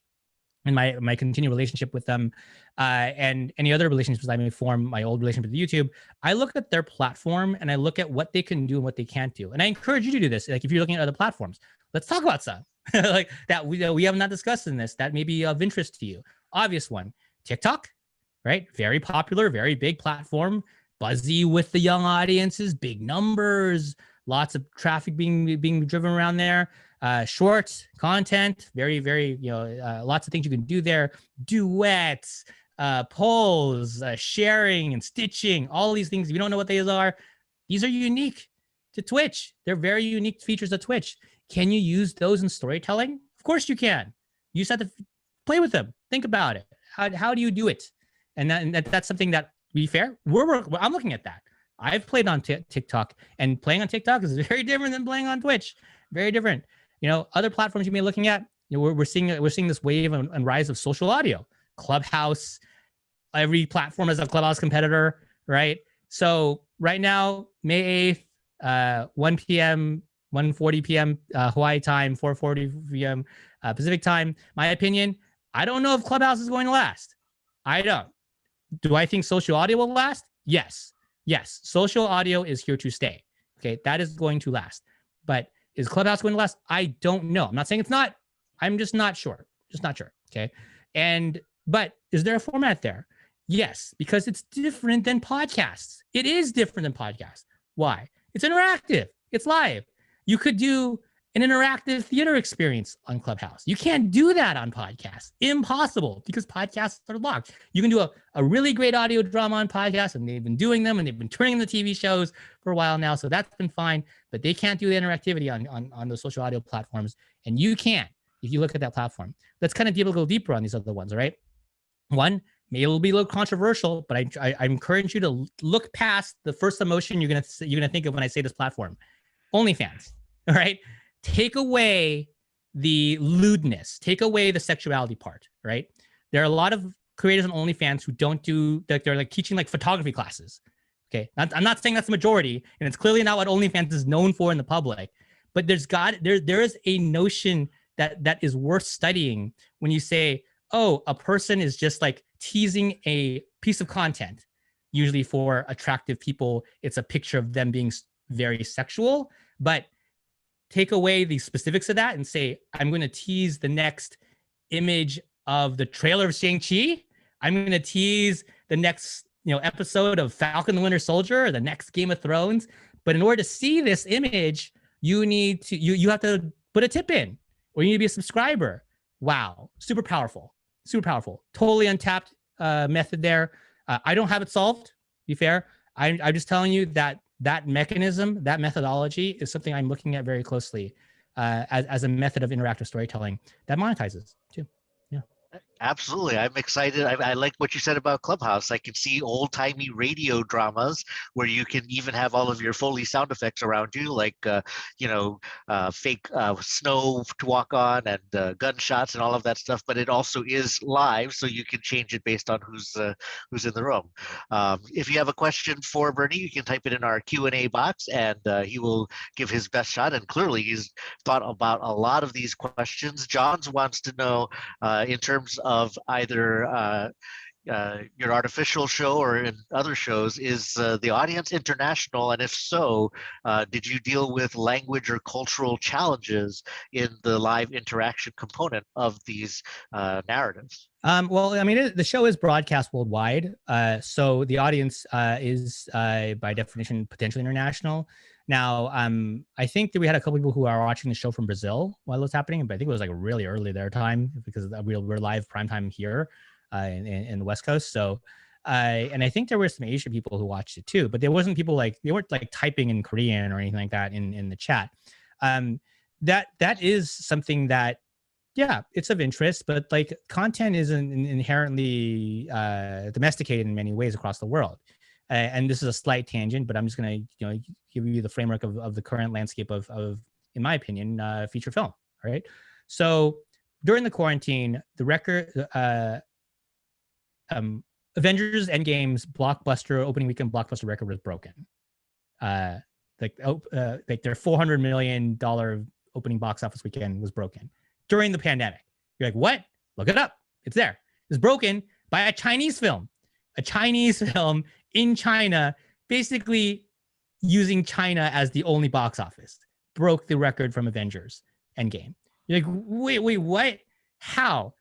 C: and my continued relationship with them, and any other relationships I may form, my old relationship with YouTube, I look at their platform and I look at what they can do and what they can't do. And I encourage you to do this. Like if you're looking at other platforms, let's talk about some like that we have not discussed in this that may be of interest to you. Obvious one, TikTok, right? Very popular, very big platform, buzzy with the young audiences, big numbers, lots of traffic being driven around there. Short content, very, very, lots of things you can do there. Duets, polls, sharing and stitching, all these things. If you don't know what these are unique to Twitch. They're very unique features of Twitch. Can you use those in storytelling? Of course you can. You just have to play with them. Think about it. How do you do it? And that's something that, to be fair, I'm looking at that. I've played on TikTok, and playing on TikTok is very different than playing on Twitch. Very different. Other platforms you may be looking at, we're seeing this wave and rise of social audio. Clubhouse, every platform has a Clubhouse competitor, right? So right now, May 8th, 1 p.m., 1:40 p.m. Hawaii time, 4:40 p.m. Pacific time. My opinion, I don't know if Clubhouse is going to last. I don't. Do I think social audio will last? Yes. Social audio is here to stay. Okay, that is going to last. But is Clubhouse going to last? I don't know. I'm not saying it's not. I'm just not sure. Okay. But is there a format there? Yes, because it's different than podcasts. It is different than podcasts. Why? It's interactive. It's live. You could do an interactive theater experience on Clubhouse. You can't do that on podcasts. Impossible, because podcasts are locked. You can do a really great audio drama on podcasts, and they've been doing them, and they've been turning them into TV shows for a while now. So that's been fine, but they can't do the interactivity on those social audio platforms. And you can, if you look at that platform. Let's kind of go deeper on these other ones, all right? One, maybe it'll be a little controversial, but I encourage you to look past the first emotion you're gonna think of when I say this platform. OnlyFans, all right? Take away the lewdness, take away the sexuality part, right? There are a lot of creators on OnlyFans who don't do, they're like teaching like photography classes. Okay, I'm not saying that's the majority, and it's clearly not what OnlyFans is known for in the public, but there is a notion that is worth studying when you say, oh, a person is just like teasing a piece of content. Usually for attractive people, it's a picture of them being very sexual, but take away the specifics of that and say, I'm going to tease the next image of the trailer of Shang-Chi. I'm going to tease the next, episode of Falcon the Winter Soldier or the next Game of Thrones. But in order to see this image, you need to, you have to put a tip in, or you need to be a subscriber. Wow. Super powerful. Super powerful. Totally untapped method there. I don't have it solved, to be fair. I'm just telling you that mechanism, that methodology is something I'm looking at very closely as a method of interactive storytelling that monetizes too. Yeah.
B: Absolutely. I'm excited. I like what you said about Clubhouse. I can see old-timey radio dramas where you can even have all of your Foley sound effects around you, like, fake snow to walk on and gunshots and all of that stuff. But it also is live, so you can change it based on who's in the room. If you have a question for Bernie, you can type it in our Q&A box, and he will give his best shot. And clearly, he's thought about a lot of these questions. Johns wants to know, in terms of either your artificial show or in other shows, is the audience international? And if so, did you deal with language or cultural challenges in the live interaction component of these narratives?
C: Well, I mean, the show is broadcast worldwide. So the audience is, by definition, potentially international. Now, I think that we had a couple people who are watching the show from Brazil while it was happening, but I think it was like really early their time because we're live primetime here in the West Coast. So, and I think there were some Asian people who watched it too, but there wasn't people they weren't like typing in Korean or anything like that in the chat. That is something that, yeah, it's of interest, but like content isn't inherently domesticated in many ways across the world. And this is a slight tangent, but I'm just going to give you the framework of the current landscape of in my opinion, feature film. All right. So during the quarantine, the record, Avengers Endgame's opening weekend blockbuster record was broken. Like their $400 million opening box office weekend was broken during the pandemic. You're like, what? Look it up. It's there. It's broken by a Chinese film. A Chinese film in China, basically using China as the only box office, broke the record from Avengers Endgame. You're like, wait, what? How?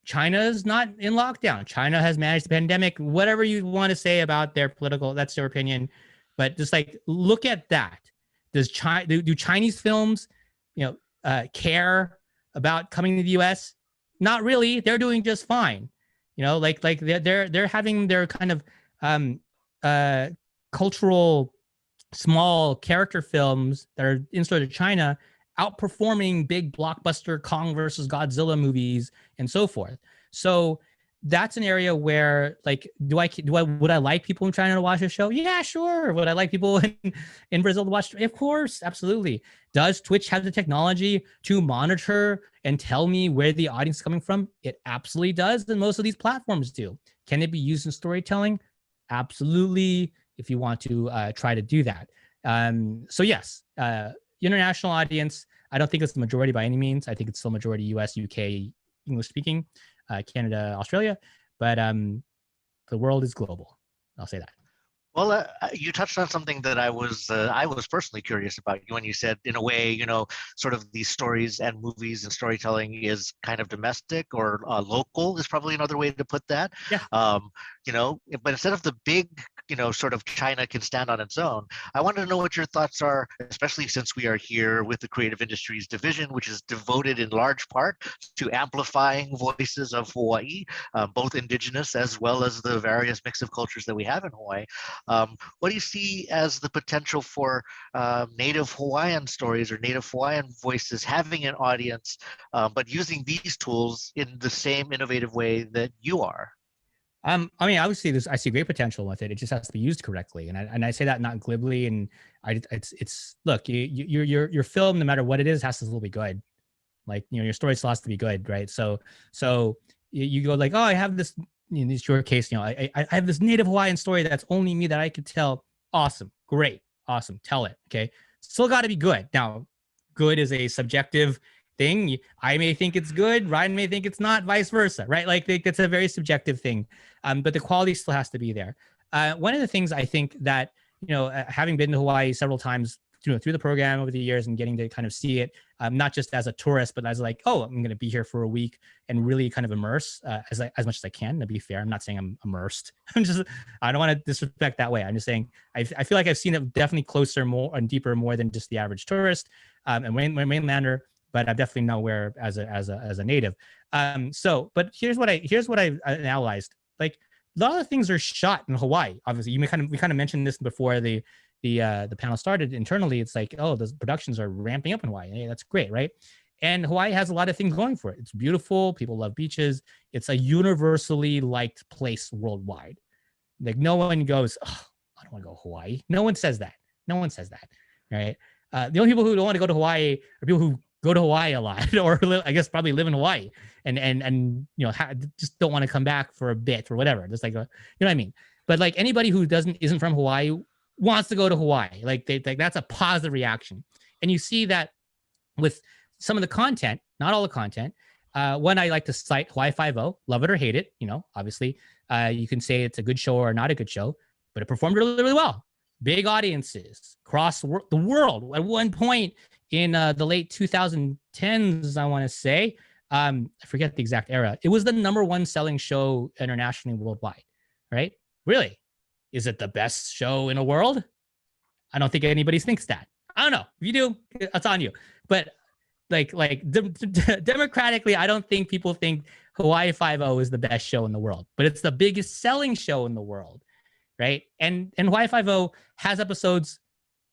C: China is not in lockdown. China has managed the pandemic. Whatever you want to say about their political, that's their opinion. But just like, look at that. Do Chinese films, care about coming to the U.S.? Not really. They're doing just fine. Like they're having their kind of cultural small character films that are inserted to China outperforming big blockbuster Kong versus Godzilla movies and so forth. So that's an area where, like, would I like people in China to watch a show? Yeah, sure. Would I like people in Brazil to watch? Of course, absolutely. Does Twitch have the technology to monitor and tell me where the audience is coming from? It absolutely does, and most of these platforms do. Can it be used in storytelling? Absolutely, if you want to try to do that. So yes, international audience, I don't think it's the majority by any means. I think it's still majority US, UK, English speaking, Canada, Australia, but the world is global. I'll say that.
B: Well, you touched on something that I was personally curious about when you said, in a way, sort of these stories and movies and storytelling is kind of domestic or local is probably another way to put that.
C: Yeah.
B: but instead of the big, sort of China can stand on its own, I wanted to know what your thoughts are, especially since we are here with the Creative Industries Division, which is devoted in large part to amplifying voices of Hawaii, both indigenous as well as the various mix of cultures that we have in Hawaii. What do you see as the potential for Native Hawaiian stories or Native Hawaiian voices having an audience, but using these tools in the same innovative way that you are?
C: I mean, obviously, I see great potential with it. It just has to be used correctly, and I say that not glibly. And it's look, your film, no matter what it is, has to still be good. Like, your story still has to be good, right? So you go like, oh, I have this. In this your case, I have this Native Hawaiian story that's only me that I could tell. Awesome, great, awesome. Tell it, okay? Still got to be good. Now, good is a subjective thing. I may think it's good, Ryan may think it's not, vice versa, right? Like that's a very subjective thing. But the quality still has to be there. One of the things I think that, having been to Hawaii several times, through the program over the years and getting to kind of see it, not just as a tourist, but as like, oh, I'm going to be here for a week and really kind of immerse as much as I can. To be fair, I'm not saying I'm immersed. I don't want to disrespect that way. I'm just saying I feel like I've seen it definitely closer, more and deeper, more than just the average tourist and mainlander. But I'm definitely nowhere as a native. But here's what I analyzed. Like, a lot of things are shot in Hawaii. Obviously, we kind of mentioned this before the panel started. Internally, it's like, oh, those productions are ramping up in Hawaii. Hey, that's great, right? And Hawaii has a lot of things going for it. It's beautiful. People love beaches. It's a universally liked place worldwide. Like, no one goes, oh, I don't want to go to Hawaii. No one says that. Right? The only people who don't want to go to Hawaii are people who go to Hawaii a lot, or I guess probably live in Hawaii and just don't want to come back for a bit or whatever. Just like, you know what I mean? But like, anybody who isn't from Hawaii wants to go to Hawaii. Like, that's a positive reaction. And you see that with some of the content, not all the content. One I like to cite, Hawaii Five-0, love it or hate it. Obviously, you can say it's a good show or not a good show, but it performed really, really well. Big audiences across the world. At one point in the late 2010s, I want to say, I forget the exact era, it was the #1 selling show internationally worldwide, right? Really? Is it the best show in the world? I don't think anybody thinks that. I don't know. If you do, that's on you. But democratically, I don't think people think Hawaii Five-0 is the best show in the world, but it's the biggest selling show in the world, right? And Hawaii Five-0 has episodes,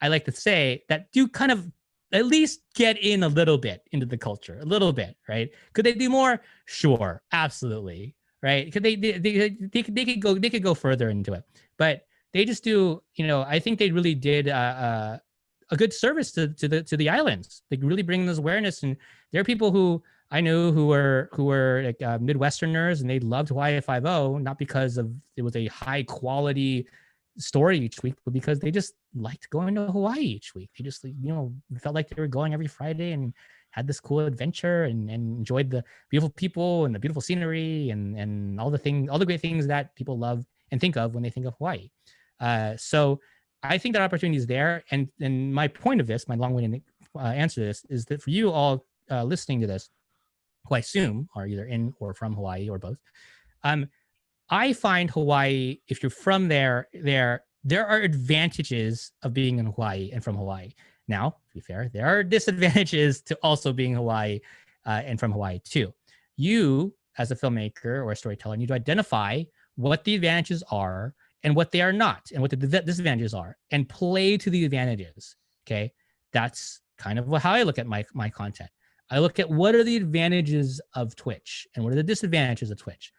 C: I like to say, that do kind of at least get in a little bit into the culture, a little bit, right? Could they do more? Sure, absolutely, right? Could they could go further into it, but they just do. I think they really did a good service to the islands. They really bring this awareness, and there are people who I knew who were like Midwesterners, and they loved Hawaii Five-0, not because it was a high quality story each week, but because they just liked going to Hawaii each week. They just felt like they were going every Friday and had this cool adventure and enjoyed the beautiful people and the beautiful scenery and all the great things that people love and think of when they think of Hawaii. So I think that opportunity is there. And my point of this, my long-winded answer to this, is that for you all listening to this, who I assume are either in or from Hawaii or both, I find Hawaii, if you're from there are advantages of being in Hawaii and from Hawaii. Now, to be fair, there are disadvantages to also being Hawaii and from Hawaii too. You, as a filmmaker or a storyteller, need to identify what the advantages are and what they are not, and what the disadvantages are, and play to the advantages. Okay, that's kind of how I look at my content. I look at what are the advantages of Twitch and what are the disadvantages of Twitch.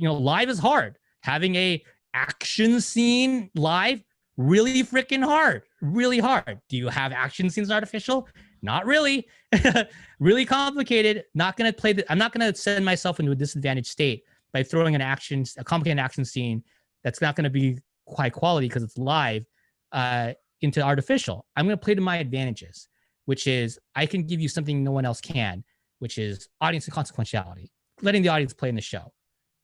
C: Live is hard. Having a action scene live, really freaking hard, really hard. Do you have action scenes artificial? Not really. Really complicated. I'm not gonna send myself into a disadvantaged state by throwing a complicated action scene that's not gonna be high quality because it's live into artificial. I'm gonna play to my advantages, which is I can give you something no one else can, which is audience and consequentiality, letting the audience play in the show.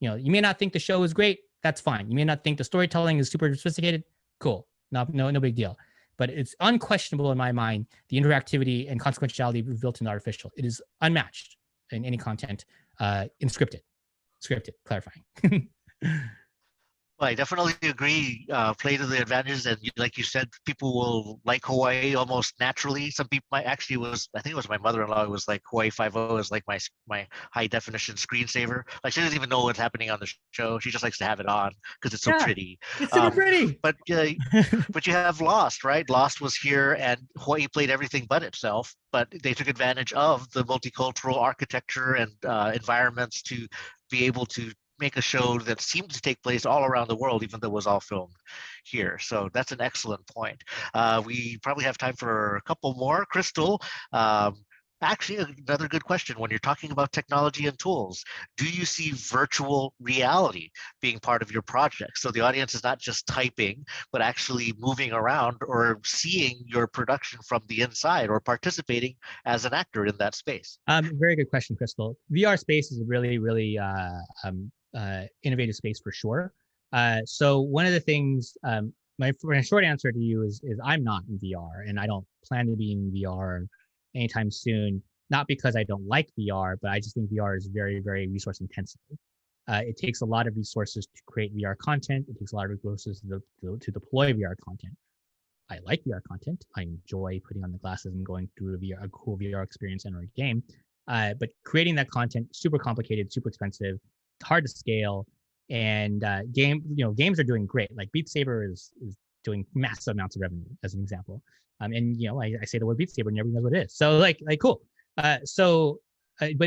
C: You may not think the show is great. That's fine. You may not think the storytelling is super sophisticated. Cool. No big deal. But it's unquestionable in my mind, the interactivity and consequentiality built into artificial. It is unmatched in any content in scripted, clarifying.
B: Well, I definitely agree. Play to the advantages, and like you said, people will like Hawaii almost naturally. Some people might actually I think it was my mother-in-law who was like Hawaii 5.0 is like my high definition screensaver. Like she doesn't even know what's happening on the show. She just likes to have it on because it's so
C: Yeah,
B: pretty.
C: it's super pretty.
B: But you have Lost, right? Lost was here, and Hawaii played everything but itself. But they took advantage of the multicultural architecture and environments to be able to make a show that seemed to take place all around the world, even though it was all filmed here. So that's an excellent point. We probably have time for a couple more. Crystal, actually, another good question. When you're talking about technology and tools, do you see virtual reality being part of your project? So the audience is not just typing, but actually moving around or seeing your production from the inside or participating as an actor in that space.
C: Very good question, Crystal. VR space is a really, really innovative space for sure. So one of the things, my short answer to you is I'm not in VR, and I don't plan to be in VR anytime soon. Not because I don't like VR, but I just think VR is very, very resource intensive. It takes a lot of resources to create VR content. It takes a lot of resources to deploy VR content. I like VR content. I enjoy putting on the glasses and going through a cool VR experience and a game. But creating that content, super complicated, super expensive, hard to scale, and games are doing great. Like Beat Saber is doing massive amounts of revenue, as an example. And I say the word Beat Saber and everybody knows what it is. So like cool. But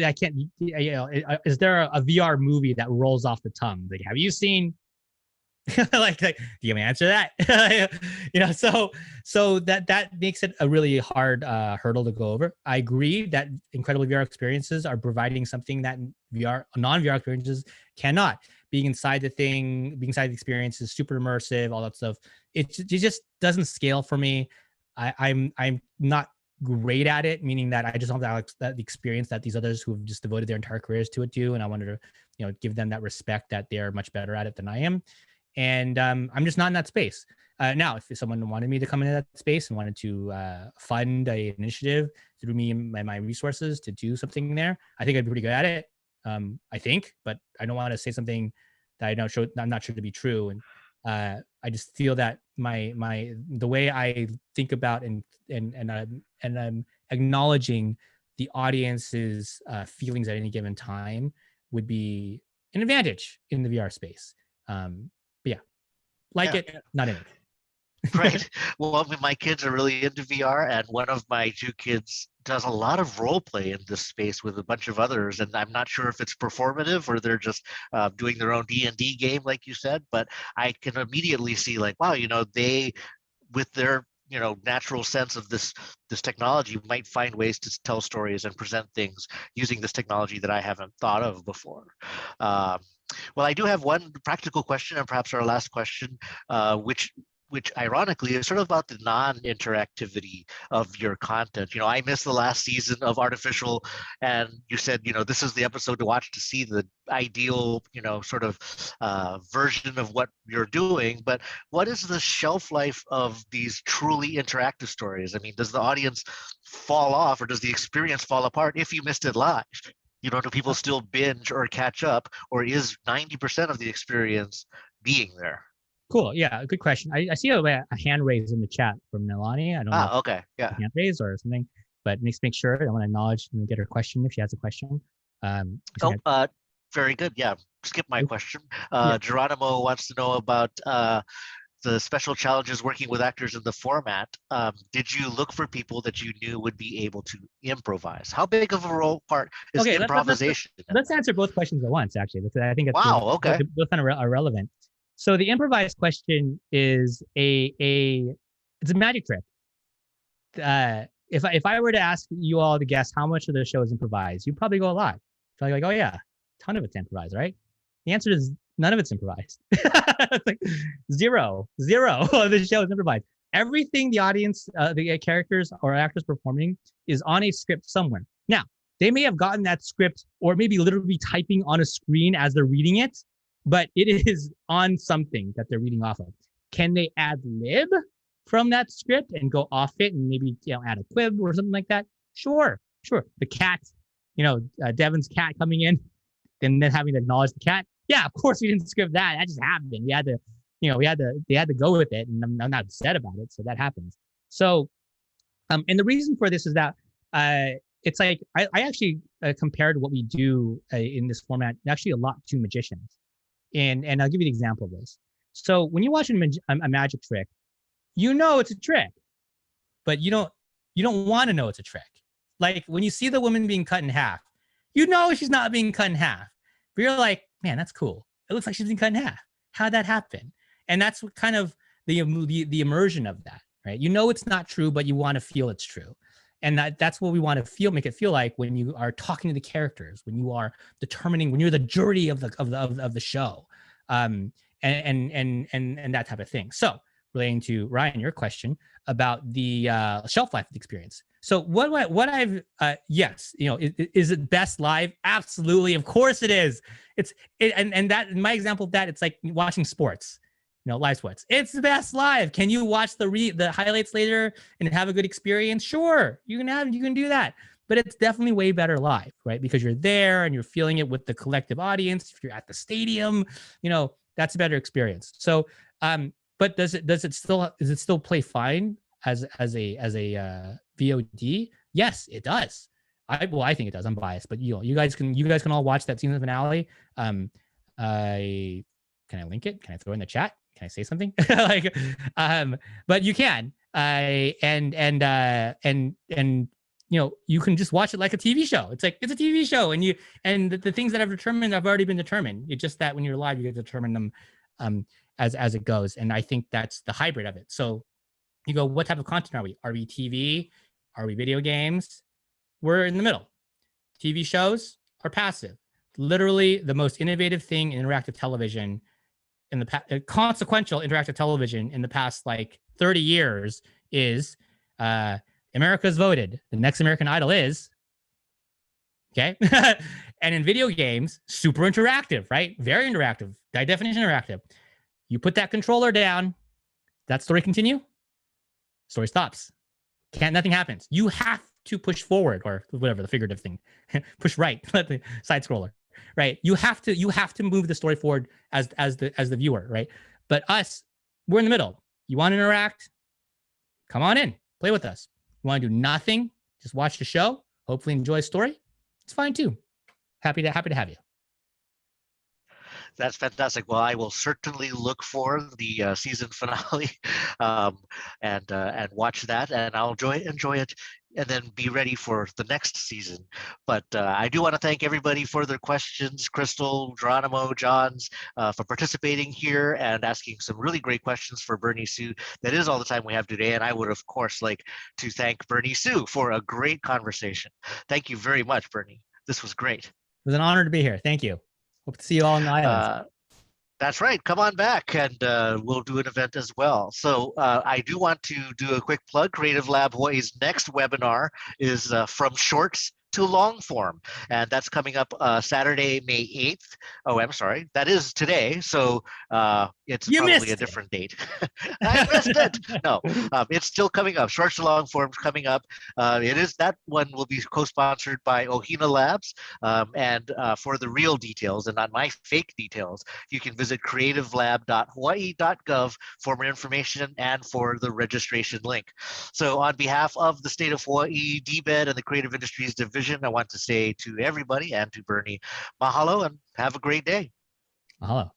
C: I can't. Is there a VR movie that rolls off the tongue? Like, have you seen? like, do you answer that? So that makes it a really hard hurdle to go over. I agree that incredible VR experiences are providing something that non-VR experiences cannot. Being inside the thing, being inside the experience is super immersive, all that stuff. It just doesn't scale for me. I'm not great at it, meaning that I just don't have that experience that these others who have just devoted their entire careers to it do, and I wanted to give them that respect that they're much better at it than I am. And I'm just not in that space. Now, if someone wanted me to come into that space and wanted to fund an initiative through me and my resources to do something there, I think I'd be pretty good at it. I think, but I don't want to say something that I'm not sure to be true. And I just feel that the way I think about and I'm acknowledging the audience's feelings at any given time would be an advantage in the VR space. It, not in it.
B: Right. Well, my kids are really into VR, and one of my two kids does a lot of role play in this space with a bunch of others, and I'm not sure if it's performative or they're just doing their own D&D game, like you said. But I can immediately see, like, wow, they, with their natural sense of this technology, might find ways to tell stories and present things using this technology that I haven't thought of before. Well, I do have one practical question, and perhaps our last question, which ironically is sort of about the non-interactivity of your content. I missed the last season of Artificial, and you said, this is the episode to watch to see the ideal, sort of version of what you're doing. But what is the shelf life of these truly interactive stories? I mean, does the audience fall off, or does the experience fall apart if you missed it live? Do people still binge or catch up, or is 90% of the experience being there?
C: Cool. Yeah, good question. I see a hand raised in the chat from Melanie. I don't know.
B: Okay. Yeah.
C: Hand raise or something, but make sure. I want to acknowledge and get her question if she has a question.
B: Very good. Yeah. Skip my question.
C: Yeah.
B: Geronimo wants to know about the special challenges working with actors in the format. Did you look for people that you knew would be able to improvise? How big of a role part is improvisation?
C: Let's answer both questions at once, actually. I think it's
B: okay.
C: Both are relevant. So the improvised question is it's a magic trick. If I were to ask you all to guess how much of the show is improvised, you'd probably go a lot. You're like, oh yeah, a ton of it's improvised, right? The answer is none of it's improvised. It's like zero of the show is improvised. Everything the audience, the characters or actors performing is on a script somewhere. Now, they may have gotten that script or maybe literally typing on a screen as they're reading it, but it is on something that they're reading off of. Can they ad lib from that script and go off it and maybe add a quib or something like that? Sure. The cat, Devin's cat coming in and then having to acknowledge the cat. Yeah, of course we didn't script that. That just happened. We had to, they had to go with it, and I'm not upset about it. So that happens. So, and the reason for this is that it's like I actually compared what we do in this format actually a lot to magicians, and I'll give you an example of this. So when you watch a magic trick, it's a trick, but you don't want to know it's a trick. Like when you see the woman being cut in half, she's not being cut in half, but you're like, man, that's cool. It looks like she's being cut in half. How'd that happen? And that's what kind of the immersion of that, right? It's not true, but you want to feel it's true. And that's what we want to make it feel like when you are talking to the characters, when you are determining, when you're the jury of the show, and that type of thing. So relating to Ryan, your question about the shelf life of the experience. So what I've yes, is it best live? Absolutely, of course it is. And that in my example of that, it's like watching sports. Live sports. It's the best live. Can you watch the highlights later and have a good experience? Sure, you can do that. But it's definitely way better live, right? Because you're there and you're feeling it with the collective audience. If you're at the stadium, that's a better experience. So, but does it still play fine as a VOD? Yes, it does. I think it does. I'm biased, but you guys can all watch that season finale. Can I link it? Can I throw it in the chat? Can I say something? But you can. You can just watch it like a TV show. It's like, it's a TV show, and the things that I've determined have already been determined. It's just that when you're live, you get to determine them as it goes. And I think that's the hybrid of it. So you go, what type of content are we? Are we TV? Are we video games? We're in the middle. TV shows are passive. Literally the most innovative thing in interactive television in the consequential interactive television in the past 30 years is America's voted. The next American Idol is, okay? And in video games, super interactive, right? Very interactive, high definition interactive. You put that controller down, that story continue, story stops. Nothing happens. You have to push forward, or whatever the figurative thing, push right, let the side scroller, right? You have to move the story forward as the viewer, right? But us, we're in the middle. You want to interact? Come on in, play with us. You want to do nothing? Just watch the show. Hopefully enjoy a story. It's fine too. Happy to have you.
B: That's fantastic. Well, I will certainly look for the season finale and watch that, and I'll enjoy it, and then be ready for the next season. But I do want to thank everybody for their questions, Crystal, Geronimo, Johns, for participating here and asking some really great questions for Bernie Sue. That is all the time we have today, and I would, of course, like to thank Bernie Sue for a great conversation. Thank you very much, Bernie. This was great.
C: It was an honor to be here. Thank you. Hope to see you all in the islands.
B: That's right. Come on back, and we'll do an event as well. So I do want to do a quick plug. Creative Lab Hawaii's next webinar is from shorts to long form, and that's coming up Saturday, May 8th. Oh, I'm sorry. That is today, so it's probably a different date. I missed it. No, it's still coming up. Shorts to long form coming up. That one will be co-sponsored by Ohina Labs, and for the real details and not my fake details, you can visit creativelab.hawaii.gov for more information and for the registration link. So on behalf of the state of Hawaii, DBED, and the Creative Industries Division, I want to say to everybody and to Bernie, mahalo and have a great day.
C: Mahalo.